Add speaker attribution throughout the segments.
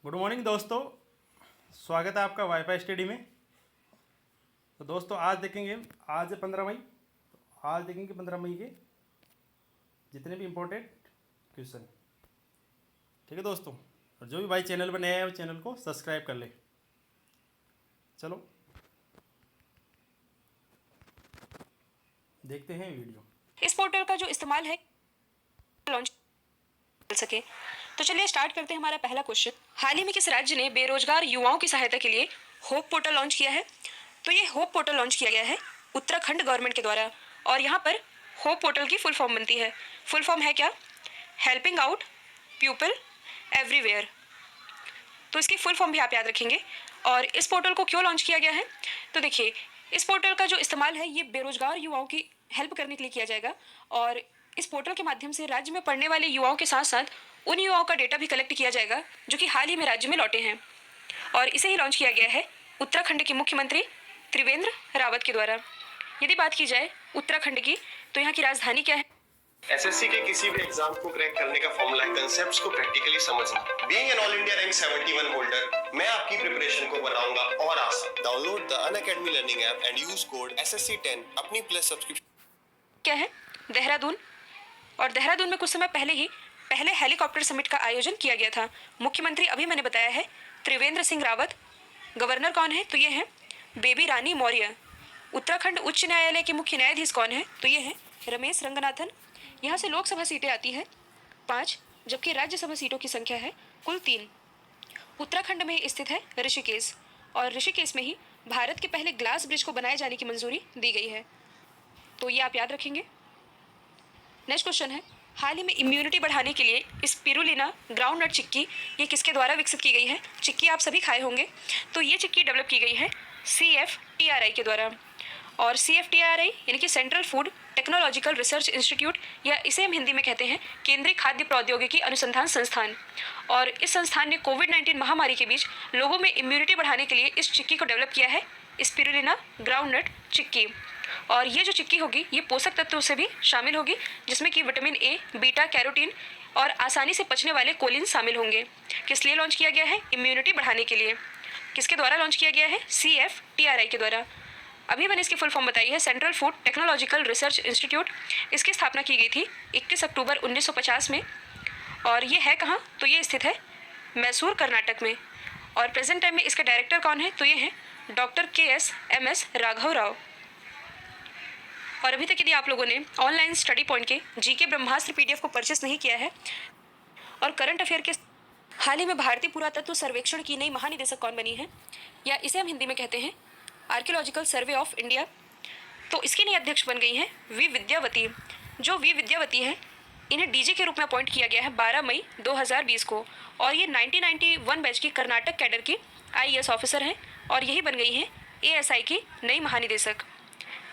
Speaker 1: Good morning दोस्तों, स्वागत है आपका वाईफाई स्टडी में। तो दोस्तों आज देखेंगे, आज है 15 मई। तो आज देखेंगे 15 मई के जितने भी इम्पोर्टेंट क्वेश्चन। ठीक है दोस्तों, और जो भी भाई चैनल पर नया है वो चैनल को सब्सक्राइब कर ले। चलो देखते हैं वीडियो।
Speaker 2: इस पोर्टल का जो इस्तेमाल है लॉन्च कर सके। तो चलिए स्टार्ट करते हैं हमारा पहला क्वेश्चन। हाल ही में किस राज्य ने बेरोजगार युवाओं की सहायता के लिए होप पोर्टल लॉन्च किया है? तो ये होप पोर्टल लॉन्च किया गया है उत्तराखंड गवर्नमेंट के द्वारा। और यहाँ पर होप पोर्टल की फुल फॉर्म बनती है। फुल फॉर्म है क्या? Helping out people everywhere. तो इसकी फुल फॉर्म भी आप याद रखेंगे। और इस पोर्टल को क्यों लॉन्च किया गया है? तो देखिए, इस पोर्टल का जो इस्तेमाल है ये बेरोजगार युवाओं की हेल्प करने के लिए किया जाएगा। और इस पोर्टल के माध्यम से राज्य में पढ़ने वाले युवाओं के साथ साथ उन युवाओं का डेटा भी कलेक्ट किया जाएगा जो कि हाल ही में राज्य में लौटे हैं। और इसे ही लॉन्च किया गया है उत्तराखंड के मुख्यमंत्री त्रिवेंद्र रावत के द्वारा। यदि बात की जाए उत्तराखंड की, तो यहाँ की राजधानी क्या है?
Speaker 3: एसएससी के किसी भी एग्जाम को क्रैक करने का फॉर्मूला है कंसेप्ट्स को प्रैक्टिकली समझना। Being an all India rank 71 holder, मैं आपकी प्रिपरेशन को बनाऊंगा और आसान। Download the Unacademy learning app and use code SSC10 अपनी प्लस सब्सक्रिप्शन।
Speaker 2: क्या है? देहरादून। और देहरादून में कुछ समय पहले हेलीकॉप्टर समिट का आयोजन किया गया था। मुख्यमंत्री अभी मैंने बताया है त्रिवेंद्र सिंह रावत। गवर्नर कौन है? तो ये है बेबी रानी मौर्य। उत्तराखंड उच्च न्यायालय के मुख्य न्यायाधीश कौन है? तो ये है रमेश रंगनाथन। यहाँ से लोकसभा सीटें आती है 5, जबकि राज्यसभा सीटों की संख्या है कुल 3। उत्तराखंड में स्थित है ऋषिकेश, और ऋषिकेश में ही भारत के पहले ग्लास ब्रिज को बनाए जाने की मंजूरी दी गई है। तो ये आप याद रखेंगे। नेक्स्ट क्वेश्चन है, हाल ही में इम्यूनिटी बढ़ाने के लिए स्पिरुलिना ग्राउंडनट चिक्की ये किसके द्वारा विकसित की गई है? चिक्की आप सभी खाए होंगे। तो ये चिक्की डेवलप की गई है CFTRI के द्वारा। और CFTRI यानी कि central food technological research institute, या इसे हम हिंदी में कहते हैं केंद्रीय खाद्य प्रौद्योगिकी अनुसंधान संस्थान। और इस संस्थान ने कोविड-19 महामारी के बीच लोगों में इम्यूनिटी बढ़ाने के लिए इस चिक्की को डेवलप किया है, स्पिरुलिना ग्राउंडनट चिक्की। और ये जो चिक्की होगी ये पोषक तत्वों से भी शामिल होगी, जिसमें कि विटामिन A, बीटा कैरोटीन और आसानी से पचने वाले कोलिन शामिल होंगे। किस लिए लॉन्च किया गया है? इम्यूनिटी बढ़ाने के लिए। किसके द्वारा लॉन्च किया गया है? CFTRI के द्वारा। अभी मैंने इसकी फुल फॉर्म बताई है central food technological research institute. इसकी स्थापना की गई थी 21 अक्टूबर 1950 में। और ये है कहाँ? तो ये स्थित है मैसूर, कर्नाटक में। और प्रेजेंट टाइम में इसके डायरेक्टर कौन है? तो ये है डॉक्टर KSMS राघव राव। और अभी तक यदि आप लोगों ने ऑनलाइन स्टडी पॉइंट के GK ब्रह्मास्त्र PDF को परचेस नहीं किया है और करंट अफेयर के हाल ही में भारतीय पुरातत्व सर्वेक्षण की नई महानिदेशक कौन बनी है, या इसे हम हिंदी में कहते हैं आर्कियोलॉजिकल सर्वे ऑफ इंडिया, तो इसकी नई अध्यक्ष बन गई हैं वी विद्यावती। जो वी विद्यावती है इन्हें DG के रूप में अपॉइंट किया गया है 12 मई 2020 को। और ये 1991 बैच की कर्नाटक कैडर की IAS ऑफिसर हैं और यही बन गई हैं ASI की नई महानिदेशक।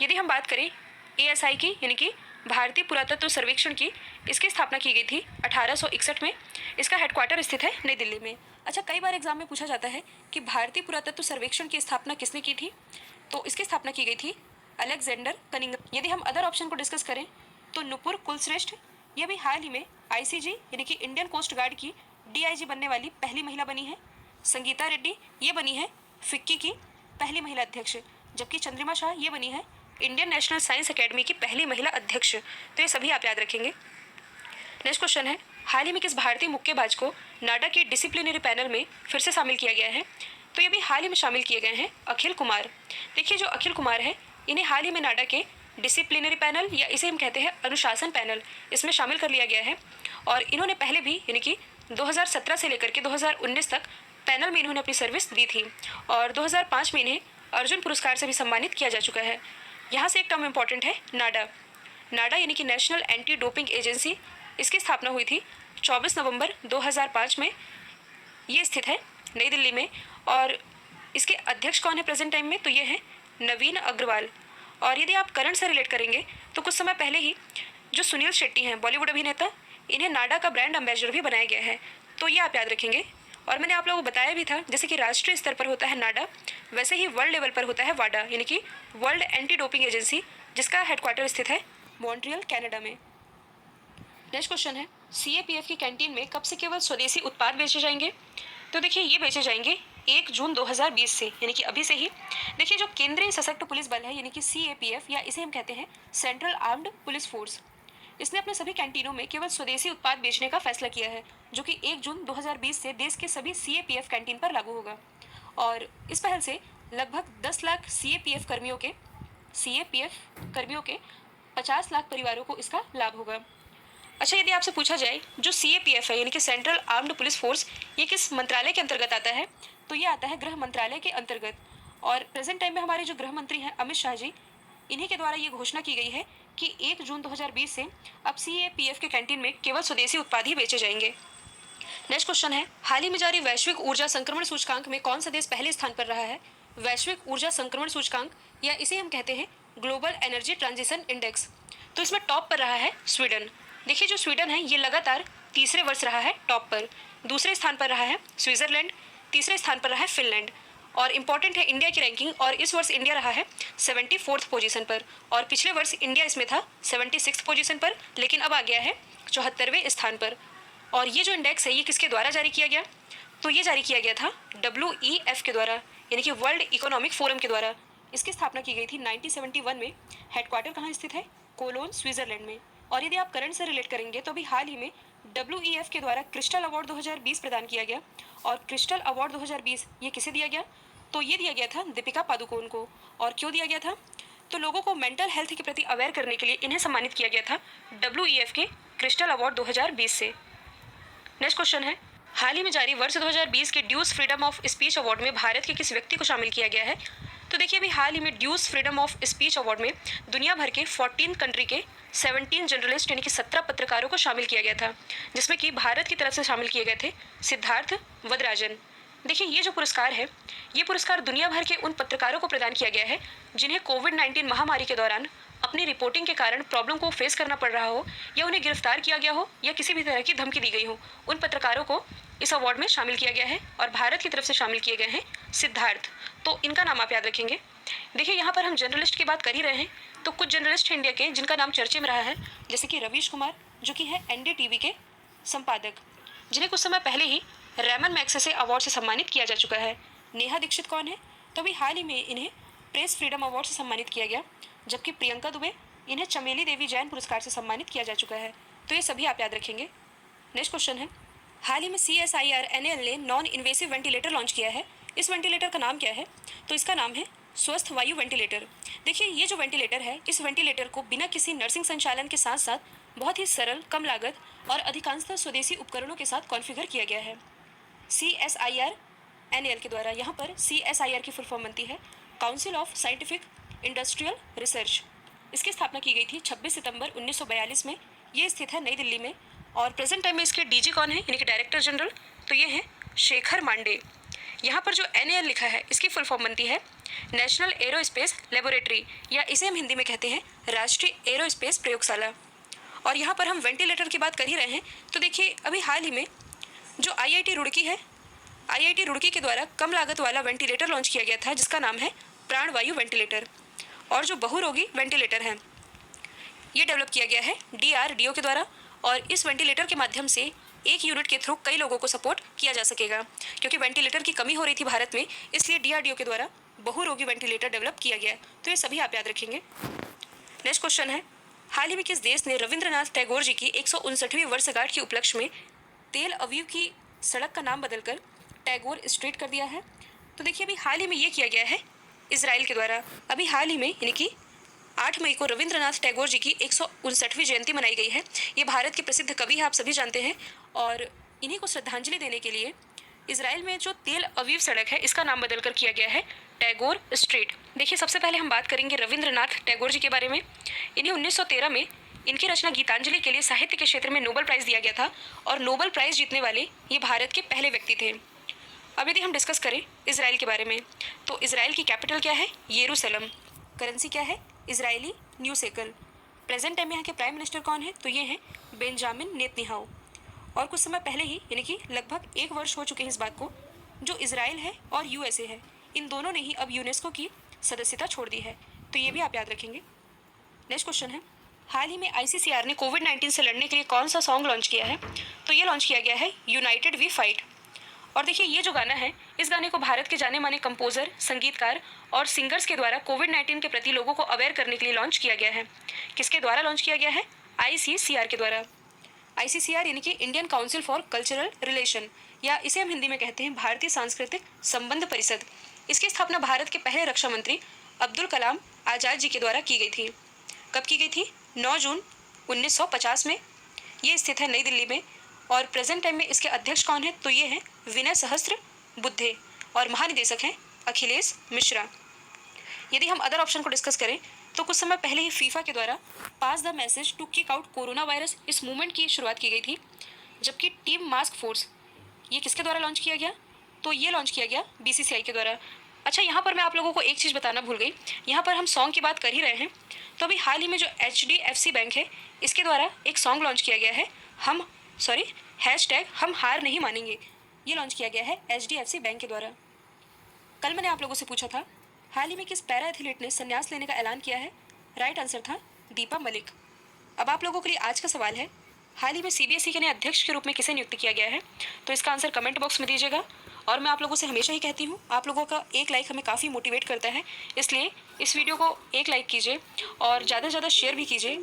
Speaker 2: यदि हम बात करें ASI की यानी कि भारतीय पुरातत्व सर्वेक्षण की, इसकी स्थापना की गई थी 1861 में। इसका हेडक्वार्टर स्थित है नई दिल्ली में। अच्छा, कई बार एग्जाम में पूछा जाता है कि भारतीय पुरातत्व सर्वेक्षण की स्थापना किसने की थी? तो इसकी स्थापना की गई थी अलेक्जेंडर कनिंघम। यदि हम अदर ऑप्शन को डिस्कस करें तो नुपुर कुलश्रेष्ठ, यह भी हाल ही में ICG यानी कि इंडियन कोस्ट गार्ड की DIG बनने वाली पहली महिला बनी है। संगीता रेड्डी ये बनी है फिक्की की पहली महिला अध्यक्ष, जबकि चंद्रिमा शाह ये बनी है इंडियन नेशनल साइंस अकेडमी की पहली महिला अध्यक्ष। तो ये सभी आप याद रखेंगे। नेक्स्ट क्वेश्चन है, हाल ही में किस भारतीय मुक्केबाज को नाडा के डिसिप्लिनरी पैनल में फिर से शामिल किया गया है? तो ये भी हाल ही में शामिल किए गए हैं अखिल कुमार। देखिए, जो अखिल कुमार है इन्हें हाल ही में नाडा के डिसिप्लिनरी पैनल, या इसे हम कहते हैं अनुशासन पैनल, इसमें शामिल कर लिया गया है। और इन्होंने पहले भी यानी कि 2017 से लेकर के 2019 तक पैनल में इन्होंने अपनी सर्विस दी थी। और 2005 में इन्हें अर्जुन पुरस्कार से भी सम्मानित किया जा चुका है। यहाँ से एक टर्म इंपॉर्टेंट है नाडा। नाडा यानी कि नेशनल एंटी डोपिंग एजेंसी, इसकी स्थापना हुई थी 24 नवंबर 2005 में। ये स्थित है नई दिल्ली में। और इसके अध्यक्ष कौन है प्रेजेंट टाइम में? तो ये है नवीन अग्रवाल। और यदि आप करंट से रिलेट करेंगे तो कुछ समय पहले ही जो सुनील शेट्टी हैं बॉलीवुड अभिनेता, इन्हें नाडा का ब्रांड एम्बेसडर भी बनाया गया है। तो ये आप याद रखेंगे। और मैंने आप लोगों को बताया भी था, जैसे कि राष्ट्रीय स्तर पर होता है नाडा, वैसे ही वर्ल्ड लेवल पर होता है वाडा यानी कि वर्ल्ड एंटी डोपिंग एजेंसी, जिसका हेडक्वार्टर स्थित है मॉन्ट्रियल, कनाडा में। नेक्स्ट क्वेश्चन है, CAPF की कैंटीन में कब से केवल स्वदेशी उत्पाद बेचे जाएंगे? तो देखिए ये बेचे जाएंगे 1 जून 2020 से, यानी कि अभी से ही। देखिए जो केंद्रीय सशक्त पुलिस बल है, यानी कि CAPF, या इसे हम कहते हैं सेंट्रल आर्म्ड पुलिस फोर्स, इसने अपने सभी कैंटीनों में केवल स्वदेशी उत्पाद बेचने का फैसला किया है, जो कि 1 जून 2020 से देश के सभी CAPF कैंटीन पर लागू होगा। और इस पहल से लगभग 10 लाख CAPF कर्मियों के 50 लाख परिवारों को इसका लाभ होगा। अच्छा, यदि आपसे पूछा जाए जो CAPF है, यानी कि सेंट्रल आर्म्ड पुलिस फोर्स, ये किस मंत्रालय के अंतर्गत आता है, तो ये आता है गृह मंत्रालय के अंतर्गत। और प्रेजेंट टाइम में हमारे जो गृह मंत्री हैं अमित शाह जी, इन्हीं के द्वारा ये घोषणा की गई है कि 1 जून 2020 से अब CAPF के कैंटीन में केवल स्वदेशी उत्पाद ही बेचे जाएंगे। नेक्स्ट क्वेश्चन है, हाल ही में जारी वैश्विक ऊर्जा संक्रमण सूचकांक में कौन सा देश पहले स्थान पर रहा है? वैश्विक ऊर्जा संक्रमण सूचकांक, या इसे हम कहते हैं ग्लोबल एनर्जी ट्रांजिशन इंडेक्स, तो इसमें टॉप पर रहा है स्वीडन। देखिए जो स्वीडन है ये लगातार तीसरे वर्ष रहा है टॉप पर। दूसरे स्थान पर रहा है स्विट्जरलैंड, तीसरे स्थान पर रहा है फिनलैंड। और इम्पॉर्टेंट है इंडिया की रैंकिंग, और इस वर्ष इंडिया रहा है 74th पोजीशन पर, और पिछले वर्ष इंडिया इसमें था 76th पोजीशन पर, लेकिन अब आ गया है 74वें स्थान पर। और ये जो इंडेक्स है ये किसके द्वारा जारी किया गया? तो ये जारी किया गया था WEF के द्वारा, यानी कि वर्ल्ड इकोनॉमिक फोरम के द्वारा। इसकी स्थापना की गई थी 1971 में। हेडक्वार्टर कहाँ स्थित है? कोलोन, स्विट्जरलैंड में। और यदि आप करंट से रिलेट करेंगे तो अभी हाल ही में WEF के द्वारा क्रिस्टल अवार्ड 2020 प्रदान किया गया। और क्रिस्टल अवार्ड 2020 ये किसे दिया गया? तो ये दिया गया था दीपिका पादुकोण को। और क्यों दिया गया था? तो लोगों को मेंटल हेल्थ के प्रति अवेयर करने के लिए इन्हें सम्मानित किया गया था WEF के क्रिस्टल अवार्ड 2020 से। नेक्स्ट क्वेश्चन है, हाल ही में जारी वर्ष 2020 के ड्यूज फ्रीडम ऑफ स्पीच अवार्ड में भारत के किस व्यक्ति को शामिल किया गया है? तो देखिए अभी हाल ही में ड्यूज फ्रीडम ऑफ स्पीच अवार्ड में दुनिया भर के 14 कंट्री के 17 जर्नलिस्ट, यानी कि 17 पत्रकारों को शामिल किया गया था, जिसमें कि भारत की तरफ से शामिल किए गए थे सिद्धार्थ वदराजन। देखिए ये जो पुरस्कार है, ये पुरस्कार दुनिया भर के उन पत्रकारों को प्रदान किया गया है जिन्हें कोविड-19 महामारी के दौरान अपनी रिपोर्टिंग के कारण प्रॉब्लम को फेस करना पड़ रहा हो, या उन्हें गिरफ्तार किया गया हो, या किसी भी तरह की धमकी दी गई हो। उन पत्रकारों को इस अवार्ड में शामिल किया गया है, और भारत की तरफ से शामिल किए गए हैं सिद्धार्थ। तो इनका नाम आप याद रखेंगे। देखिए यहाँ पर हम जर्नलिस्ट की बात कर ही रहे हैं, तो कुछ जर्नलिस्ट हैं इंडिया के जिनका नाम चर्चे में रहा है, जैसे कि रवीश कुमार, जो कि है NDTV के संपादक, जिन्हें कुछ समय पहले ही रैमन मैग्सेसे अवार्ड से सम्मानित किया जा चुका है। नेहा दीक्षित कौन है? तो अभी हाल ही में इन्हें प्रेस फ्रीडम अवार्ड से सम्मानित किया गया, जबकि प्रियंका दुबे, इन्हें चमेली देवी जैन पुरस्कार से सम्मानित किया जा चुका है। तो ये सभी आप याद रखेंगे। नेक्स्ट क्वेश्चन है, हाल ही में CSIR NAL ने नॉन इन्वेसिव वेंटिलेटर लॉन्च किया है। इस वेंटिलेटर का नाम क्या है? तो इसका नाम है स्वस्थ वायु वेंटिलेटर। देखिए ये जो वेंटिलेटर है, इस वेंटिलेटर को बिना किसी नर्सिंग संचालन के साथ साथ बहुत ही सरल, कम लागत और अधिकांशतः स्वदेशी उपकरणों के साथ कॉन्फ़िगर किया गया है CSIR NAL के द्वारा। यहाँ पर CSIR की फुल फॉर्म बनती है council of scientific industrial research. इसकी स्थापना की गई थी 26 सितंबर 1942 में। ये स्थित है नई दिल्ली में। और प्रेजेंट टाइम में इसके DG कौन है, यानी कि डायरेक्टर जनरल? तो ये हैं शेखर मांडे। यहाँ पर जो NAL लिखा है इसकी फुल फॉर्म बनती है नेशनल एरोस्पेस लेबोरेटरी, या इसे हम हिंदी में कहते हैं राष्ट्रीय एरोस्पेस प्रयोगशाला। और यहाँ पर हम वेंटिलेटर की बात कर ही रहे हैं, तो देखिए अभी हाल ही में जो IIT रुड़की है, IIT रुड़की के द्वारा कम लागत वाला वेंटिलेटर लॉन्च किया गया था, जिसका नाम है प्राणवायु वेंटिलेटर। और जो बहुरोगी वेंटिलेटर है ये डेवलप किया गया है DRDO के द्वारा। और इस वेंटिलेटर के माध्यम से एक यूनिट के थ्रू कई लोगों को सपोर्ट किया जा सकेगा, क्योंकि वेंटिलेटर की कमी हो रही थी भारत में, इसलिए DRDO के द्वारा बहुरोगी वेंटिलेटर डेवलप किया गया। तो ये सभी आप याद रखेंगे। नेक्स्ट क्वेश्चन है, हाल ही में किस देश ने रविंद्रनाथ टैगोर जी की 159वीं वर्षगांठ के उपलक्ष्य में तेल अवीव की सड़क का नाम बदलकर टैगोर स्ट्रीट कर दिया है? तो देखिए अभी हाल ही में ये किया गया है इजराइल के द्वारा। अभी हाल ही में यानी कि 8 मई को रविंद्रनाथ टैगोर जी की 159वीं जयंती मनाई गई है। ये भारत के प्रसिद्ध कवि हैं, आप सभी जानते हैं। और इन्हीं को श्रद्धांजलि देने के लिए इजराइल में जो तेल अवीव सड़क है इसका नाम बदलकर किया गया है टैगोर स्ट्रीट। देखिए सबसे पहले हम बात करेंगे रविंद्रनाथ टैगोर जी के बारे में। इन्हें 1913 में इनकी रचना गीतांजलि के लिए साहित्य के क्षेत्र में नोबेल प्राइज़ दिया गया था, और नोबेल प्राइज़ जीतने वाले ये भारत के पहले व्यक्ति थे। अब यदि हम डिस्कस करें इजराइल के बारे में, तो इजराइल की कैपिटल क्या है? यरूशलेम। करेंसी क्या है? Israeli new shackle. Present time में यहाँ के प्राइम मिनिस्टर कौन है? तो ये हैं बेंजामिन नेतन्याहू। और कुछ समय पहले ही यानी कि लगभग 1 वर्ष हो चुके हैं इस बात को, जो इजराइल है और USA है, इन दोनों ने ही अब यूनेस्को की सदस्यता छोड़ दी है। तो ये भी आप याद रखेंगे। नेक्स्ट क्वेश्चन है, हाल ही में ICCR ने कोविड-19 से लड़ने के लिए कौन सा सॉन्ग लॉन्च किया है? तो ये लॉन्च किया गया है यूनाइटेड वी फाइट। और देखिए ये जो गाना है, इस गाने को भारत के जाने माने कंपोजर, संगीतकार और सिंगर्स के द्वारा कोविड-19 के प्रति लोगों को अवेयर करने के लिए लॉन्च किया गया है। किसके द्वारा लॉन्च किया गया है? ICCR के द्वारा। ICCR यानी कि Indian council for cultural relation, या इसे हम हिंदी में कहते हैं भारतीय सांस्कृतिक संबंध परिषद। इसकी स्थापना भारत के पहले रक्षा मंत्री अब्दुल कलाम आजाद जी के द्वारा की गई थी। कब की गई थी? 9 जून 1950 में। ये स्थित है नई दिल्ली में। और प्रेजेंट टाइम में इसके अध्यक्ष कौन है? तो ये हैं विनय सहस्त्र बुद्धे, और महानिदेशक हैं अखिलेश मिश्रा। यदि हम अदर ऑप्शन को डिस्कस करें तो कुछ समय पहले ही फीफा के द्वारा pass the message to kick out corona virus इस मूवमेंट की शुरुआत की गई थी। जबकि टीम मास्क फोर्स, ये किसके द्वारा लॉन्च किया गया? तो ये लॉन्च किया गया BCCI के द्वारा। अच्छा, यहाँ पर मैं आप लोगों को एक चीज़ बताना भूल गई। यहाँ पर हम सॉन्ग की बात कर ही रहे हैं, तो अभी हाल ही में जो HDFC बैंक है, इसके द्वारा एक सॉन्ग लॉन्च किया गया है, हम हार नहीं मानेंगे। ये लॉन्च किया गया है HDFC बैंक के द्वारा। कल मैंने आप लोगों से पूछा था, हाल ही में किस पैरा एथलीट ने संन्यास लेने का ऐलान किया है? राइट आंसर था दीपा मलिक। अब आप लोगों के लिए आज का सवाल है, हाल ही में CBSE के नए अध्यक्ष के रूप में किसे नियुक्त किया गया है? तो इसका आंसर कमेंट बॉक्स में दीजिएगा। और मैं आप लोगों से हमेशा ही कहती हूँ, आप लोगों का एक लाइक हमें काफ़ी मोटिवेट करता है, इसलिए इस वीडियो को एक लाइक कीजिए और ज़्यादा से ज़्यादा शेयर भी कीजिए।